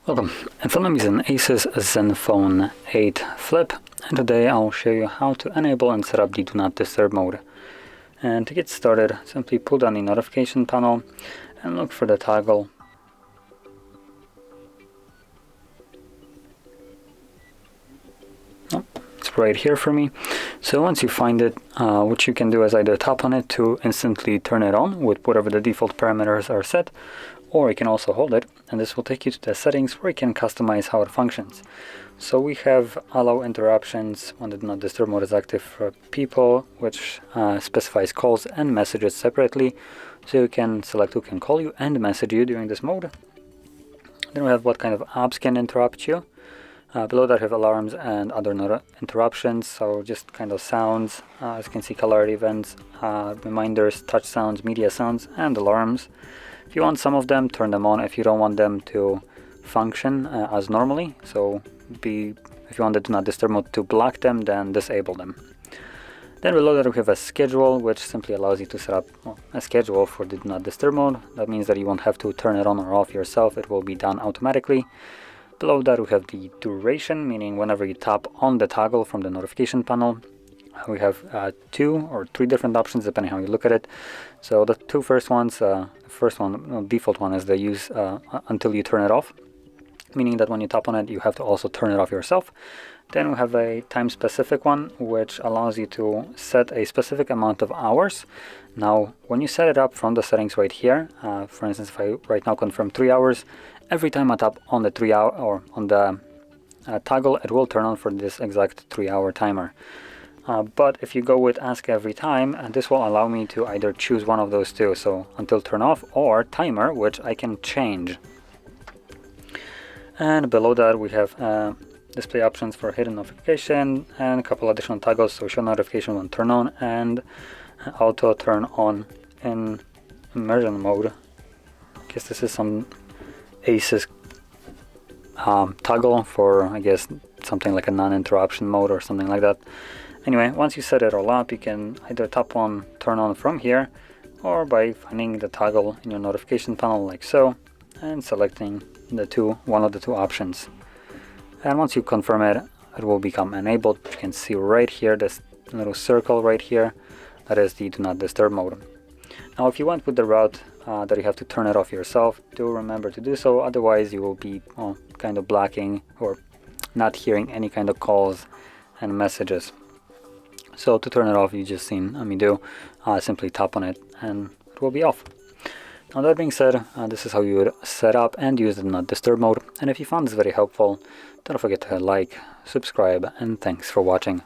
Welcome, in front of me is an ASUS ZenFone 8 Flip, and today I'll show you how to enable and set up the Do Not Disturb mode. And to get started, simply pull down the notification panel and look for the toggle. Oh, it's right here for me. So once you find it, what you can do is either tap on it to instantly turn it on with whatever the default parameters are set, or you can also hold it, and this will take you to the settings where you can customize how it functions. So we have allow interruptions when the Do Not Disturb mode is active for people, which specifies calls and messages separately. So you can select who can call you and message you during this mode. Then we have what kind of apps can interrupt you. Below that we have alarms and other interruptions, so just kind of sounds. As you can see, color events, reminders, touch sounds, media sounds, and alarms. If you want some of them, turn them on. If you don't want them to function as normally, so if you want the Do Not Disturb mode to block them, then disable them. Then below that we have a schedule, which simply allows you to set up a schedule for the Do Not Disturb mode. That means that you won't have to turn it on or off yourself, it will be done automatically. Below that we have the duration, meaning whenever you tap on the toggle from the notification panel, we have 2 or 3 different options depending how you look at it. So the two first ones, the first one, default one, is the use until you turn it off, meaning that when you tap on it you have to also turn it off yourself. Then we have a time specific one, which allows you to set a specific amount of hours. Now when you set it up from the settings right here, for instance, if I right now confirm 3 hours, every time I tap on the 3 hour or on the toggle, it will turn on for this exact 3-hour timer. But if you go with ask every time, this will allow me to either choose one of those two, so until turn off or timer, which I can change. And below that we have display options for hidden notification and a couple additional toggles, so show notification when turn on and auto turn on in immersion mode. I guess this is some ASUS toggle for, I guess, something like a non-interruption mode or something like that. Anyway, once you set it all up, you can either tap on turn on from here, or by finding the toggle in your notification panel like so, and selecting one of the two options. And once you confirm it, it will become enabled. You can see right here, this little circle right here, that is the Do Not Disturb mode. Now if you went with the route that you have to turn it off yourself, do remember to do so, otherwise you will be kind of blocking or not hearing any kind of calls and messages. So to turn it off, you just seen me do, simply tap on it and it will be off. Now that being said, this is how you would set up and use the Do Not Disturb mode. And if you found this very helpful, don't forget to hit like, subscribe, and thanks for watching.